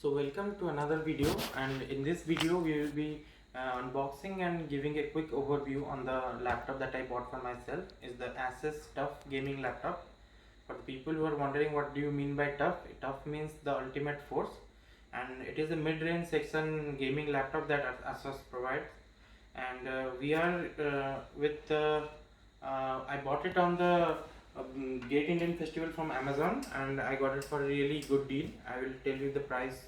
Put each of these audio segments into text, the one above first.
So welcome to another video, and in this video we will be unboxing and giving a quick overview on the laptop that I bought for myself. Is the Asus TUF gaming laptop. For the people who are wondering what do you mean by TUF, TUF means the ultimate force, and it is a mid-range section gaming laptop that Asus provides. And we are with I bought it on the Great Indian Festival from Amazon, and I got it for a really good deal. I will tell you the price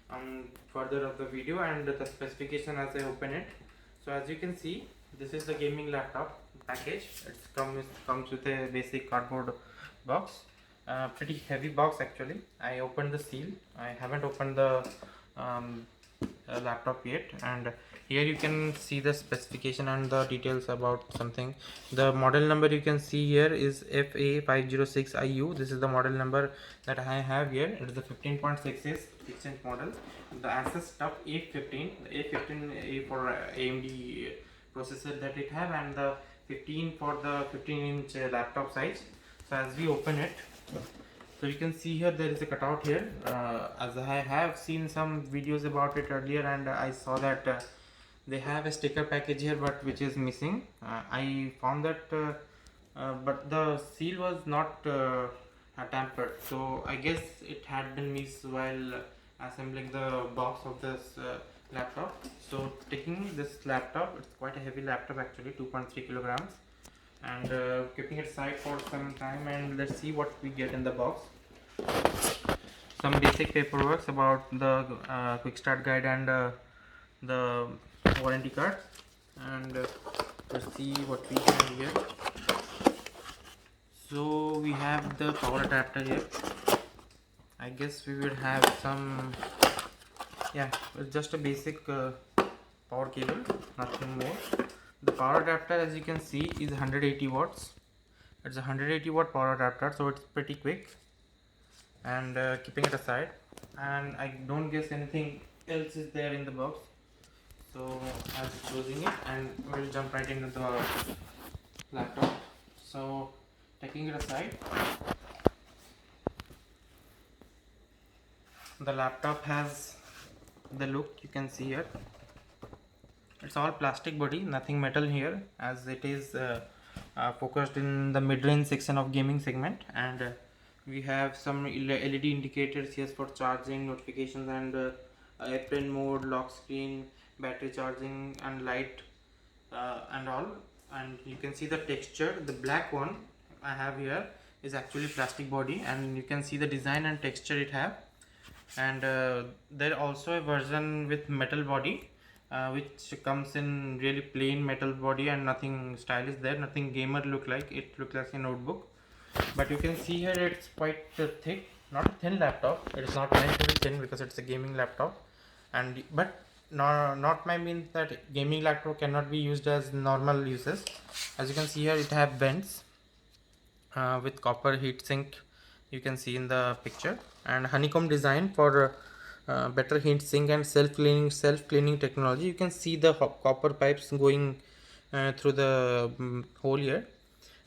on further of the video and the specification as I open it. So as you can see, this is the gaming laptop package. Comes with a basic cardboard box. Pretty heavy box actually. I opened the seal. I haven't opened the laptop yet, and here you can see the specification and the details about something. The model number you can see here is FA506IU. This is the model number that I have here. It is the 15.6 6-inch model, the Asus TUF A15. The A15 for AMD processor that it have, and the 15 for the 15-inch laptop size. So as we open it, so you can see here there is a cutout here. As I have seen some videos about it earlier, and I saw that they have a sticker package here, but which is missing. I found that but the seal was not tampered, so I guess it had been missed while assembling the box of this laptop. So taking this laptop, it's quite a heavy laptop actually, 2.3 kilograms, and keeping it aside for some time, and let's see what we get in the box. Some basic paperwork about the quick start guide and the warranty card, and let's see what we have here. So we have the power adapter here. I guess we will have some, it's just a basic power cable, nothing more. The power adapter, as you can see, is 180 watts. It's a 180 watt power adapter, so it's pretty quick. And keeping it aside, and I don't guess anything else is there in the box, so I'll be closing it and we'll jump right into the laptop. So taking it aside, the laptop has the look you can see here. It's all plastic body, nothing metal here, as it is focused in the mid-range section of gaming segment. And we have some LED indicators here for charging, notifications, and airplane mode, lock screen, battery charging, and light, and all. And you can see the texture. The black one I have here is actually plastic body, and you can see the design and texture it have. And there also a version with metal body, which comes in really plain metal body and nothing stylish there, nothing gamer look like. It looks like a notebook, but you can see here it's quite thick, not a thin laptop. It is not meant to be thin because it's a gaming laptop, and but not my means that gaming laptop cannot be used as normal uses. As you can see here, it have vents with copper heat sink, you can see in the picture, and honeycomb design for better heat sink and self-cleaning technology. You can see the copper pipes going through the hole here.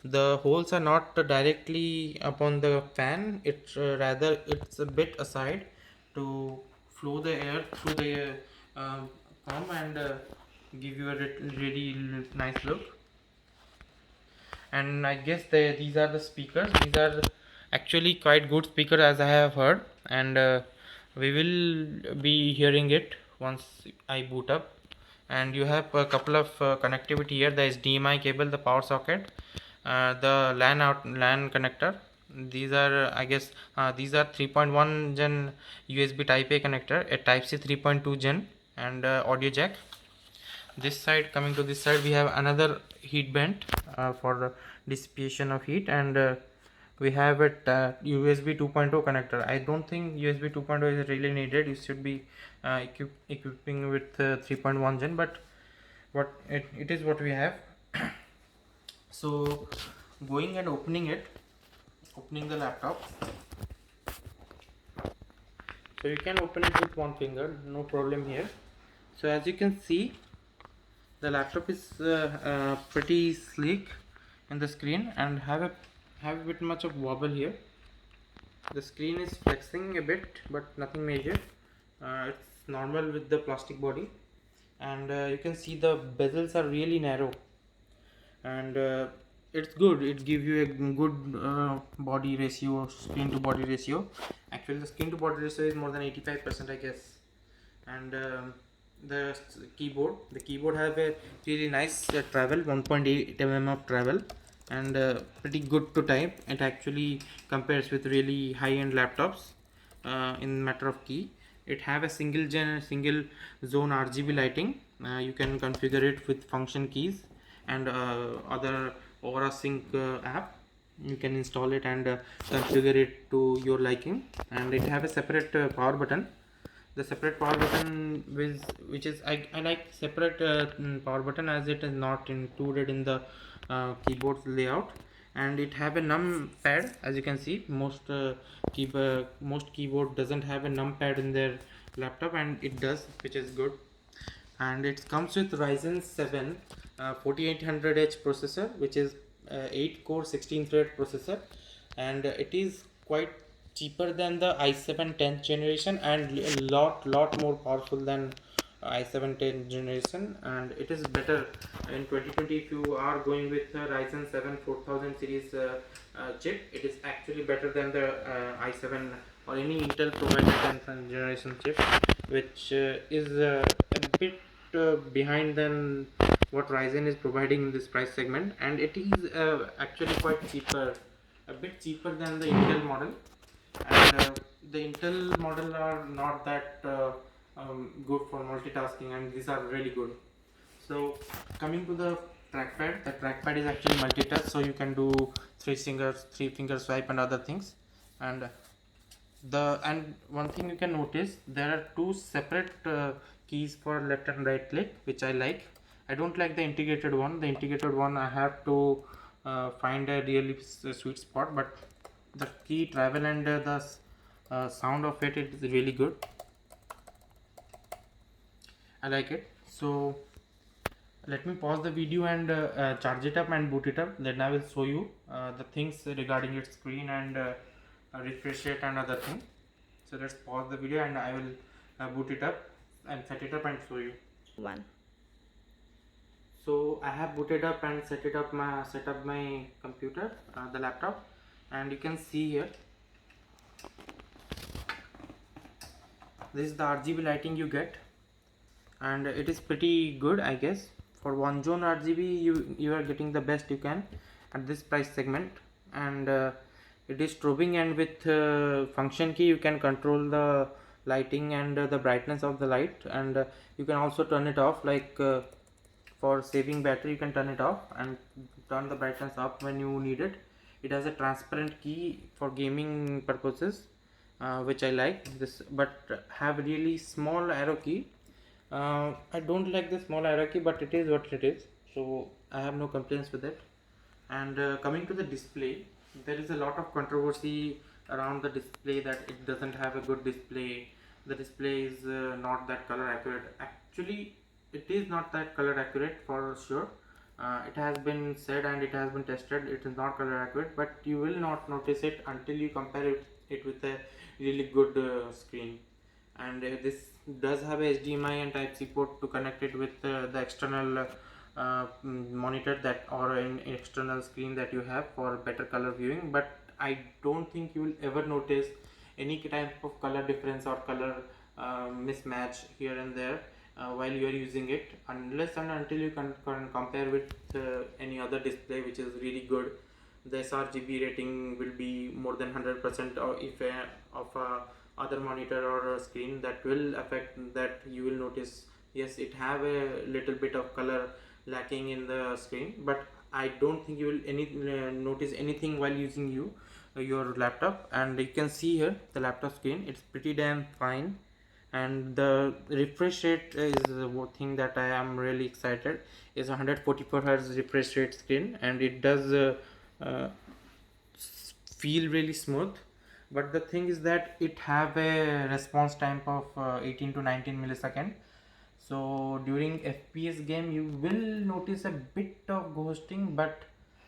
The holes are not directly upon the fan, rather it's a bit aside to flow the air through the comb and give you a really nice look. And I guess these are the speakers. These are actually quite good speakers, as I have heard, and we will be hearing it once I boot up. And you have a couple of connectivity here: the HDMI cable, the power socket, the LAN connector. These are, I guess, these are 3.1 gen USB Type A connector, a Type C 3.2 gen, and audio jack. This side, coming to this side, we have another heat vent for dissipation of heat, and we have a USB 2.0 connector. I don't think USB 2.0 is really needed. You should be equipping with 3.1 gen, but what it is what we have. So going and opening the laptop. So you can open it with one finger, no problem here. So as you can see, the laptop is pretty sleek in the screen and have a bit much of wobble here. The screen is flexing a bit, but nothing major. It's normal with the plastic body, and you can see the bezels are really narrow, and it's good. It gives you a good body ratio, screen to body ratio. Actually, the screen to body ratio is more than 85%, I guess. And the keyboard have a really nice travel, 1.8 mm of travel, and pretty good to type. It actually compares with really high-end laptops in matter of key. It have a single zone RGB lighting. You can configure it with function keys and other Aura Sync app. You can install it and configure it to your liking, and it have a separate power button. The separate power button which is I like separate power button, as it is not included in the keyboard's layout, and it have a num pad. As you can see, most keyboard doesn't have a num pad in their laptop, and it does, which is good. And it comes with Ryzen 7 4800H processor, which is 8 core 16 thread processor, and it is quite cheaper than the i7 10th generation, and a lot more powerful than i7 10th generation, and it is better in 2020. If you are going with Ryzen 7 4000 series chip, it is actually better than the i7 or any Intel provided 10th generation chip, which is a bit behind than what Ryzen is providing in this price segment, and it is actually quite cheaper, a bit cheaper than the Intel model. And the Intel model are not that good for multitasking, and these are really good. So coming to the trackpad is actually multi-touch, so you can do three finger swipe and other things. And one thing you can notice, there are two separate keys for left and right click, which I like. I don't like the integrated one. The integrated one, I have to find a really sweet spot, but the key travel and the sound of it is really good. I like it. So let me pause the video and charge it up and boot it up. Then I will show you the things regarding its screen and refresh it and other things. So let's pause the video and I will boot it up and set it up and show you. One. So I have booted up and set up my computer, the laptop, and you can see here, this is the RGB lighting you get, and it is pretty good, I guess. For one zone RGB, you are getting the best you can at this price segment, and it is strobing, and with function key you can control the lighting and the brightness of the light, and you can also turn it off, like for saving battery you can turn it off and turn the brightness up when you need it. It has a transparent key for gaming purposes, which I like this, but have really small arrow key. I don't like the small arrow key, but it is what it is, so I have no complaints with it. And coming to the display, there is a lot of controversy around the display, that it doesn't have a good display. The display is not that color accurate. Actually, it is not that color accurate for sure. It has been said and it has been tested, it is not color accurate, but you will not notice it until you compare it with a really good screen. And this does have a HDMI and Type-C port to connect it with the external monitor that, or an external screen that you have for better color viewing. But I don't think you will ever notice any type of color difference or color mismatch here and there while you are using it, unless and until you can compare with any other display which is really good. The sRGB rating will be more than 100%, or if of a other monitor or a screen, that will affect that. You will notice, yes, it have a little bit of color lacking in the screen, but I don't think you will notice anything while using your laptop. And you can see here the laptop screen, it's pretty damn fine, and the refresh rate is one thing that I am really excited, is 144 Hz refresh rate screen, and it does uh, feel really smooth. But the thing is that it have a response time of 18 to 19 millisecond. So during FPS game you will notice a bit of ghosting, but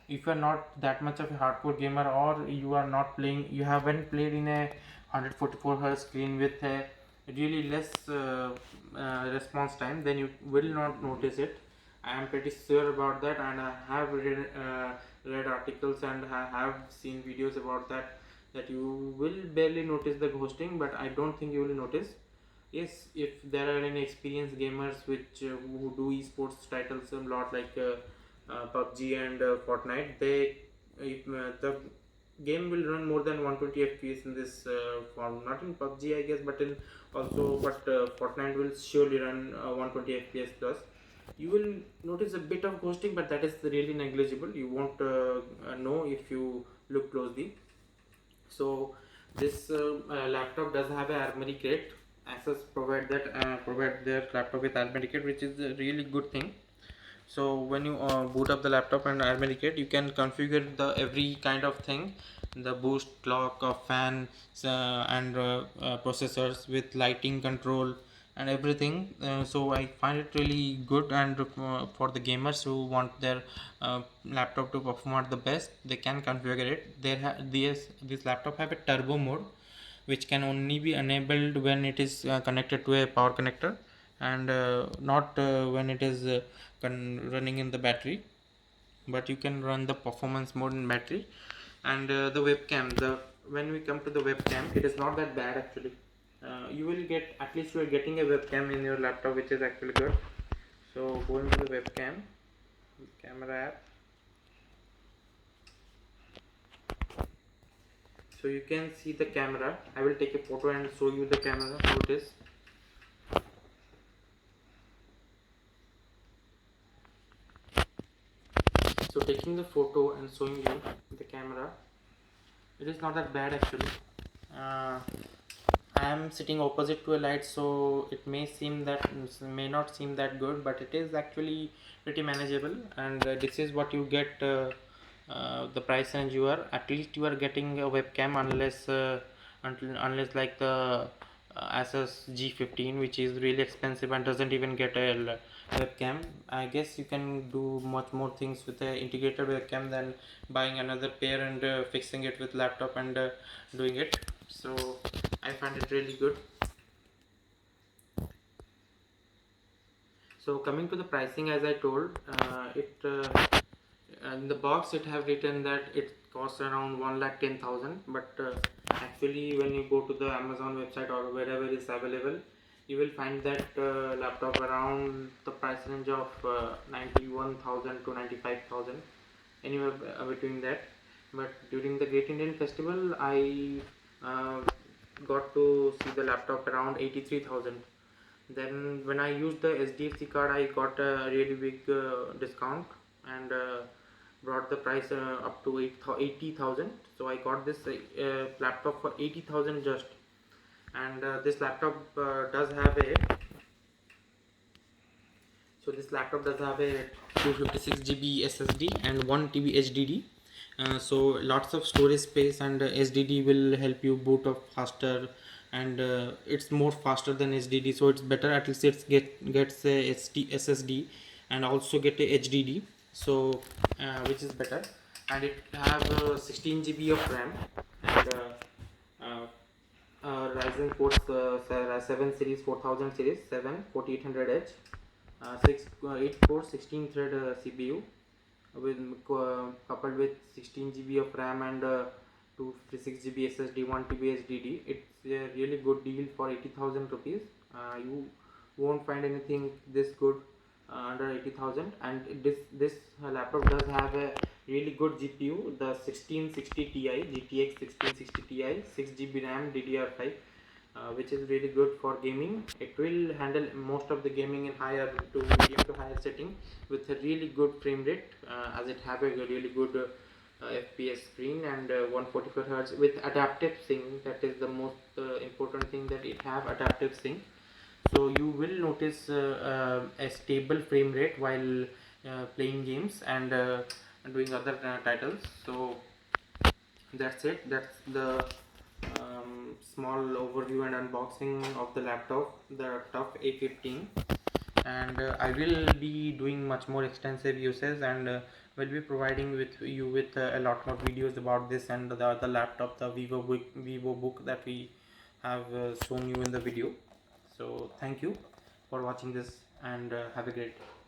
if you are not that much of a hardcore gamer, or you are not playing, you haven't played in a 144 Hz screen with a really less response time, then you will not notice it. I am pretty sure about that, and I have read articles and I have seen videos about that, that you will barely notice the ghosting, but I don't think you will notice. Yes, if there are any experienced gamers which who do esports titles a lot, like PUBG and Fortnite, they if, the game will run more than 120 FPS in this form. Not in PUBG, I guess, but in also, but Fortnite will surely run 120 FPS plus. You will notice a bit of ghosting, but that is really negligible. You won't know if you look closely. So this laptop does have a armory crate. Asus provide their laptop with armory crate, which is a really good thing. So when you boot up the laptop and armory kit, you can configure the every kind of thing, the boost, clock, fan, and processors with lighting control and everything. So I find it really good, and for the gamers who want their laptop to perform at the best, they can configure it. This laptop have a turbo mode, which can only be enabled when it is connected to a power connector, and not when it is running in the battery. But you can run the performance mode in battery. And the webcam, the when we come to the webcam, it is not that bad actually. You will get, at least you are getting a webcam in your laptop, which is actually good. So going to the webcam camera app, so you can see the camera. I will take a photo and show you the camera how it is. So taking the photo and showing you the camera, it is not that bad actually. uh, I am sitting opposite to a light, so it may not seem that good, but it is actually pretty manageable. And this is what you get. The price range, you are, at least you are getting a webcam, unless like the Asus G15, which is really expensive and doesn't even get a webcam. I guess you can do much more things with a integrated webcam than buying another pair and fixing it with laptop and doing it. So I find it really good. So coming to the pricing, as I told, it in the box it have written that it costs around 1,10,000, but actually when you go to the Amazon website or wherever it is available, you will find that laptop around the price range of 91,000 to 95,000, anywhere between that. But during the Great Indian Festival, I uh, got to see the laptop around 83,000. Then when I used the SDFC card, I got a really big discount, and brought the price up to 80,000. So I got this laptop for 80,000 just. And this laptop does have a so this laptop does have a 256 GB SSD and 1 TB HDD. So lots of storage space, and SDD will help you boot up faster, and it's more faster than HDD, so it's better. At least it's gets a SSD and also get a HDD, so which is better. And it have 16 GB of RAM, and uh, Ryzen 4 7 series, 4000 series, 7 4800H, 8 core 16 thread CPU with coupled with 16 GB of RAM and 256 GB SSD, 1 TB HDD. It's a really good deal for 80,000 rupees. You won't find anything this good under 80,000. And this laptop does have a really good GPU, the 1660 Ti, GTX 1660 Ti, 6 GB RAM, DDR5. Which is really good for gaming. It will handle most of the gaming in higher to medium to higher setting with a really good frame rate, as it have a really good FPS screen and 144 Hz with adaptive sync. That is the most important thing, that it have adaptive sync. So you will notice a stable frame rate while playing games and doing other titles. So that's it. That's the small overview and unboxing of the laptop, the TUF A15. And I will be doing much more extensive uses, and will be providing with you with a lot more videos about this and the other laptop, the Vivo Book that we have shown you in the video. So thank you for watching this, and have a great day.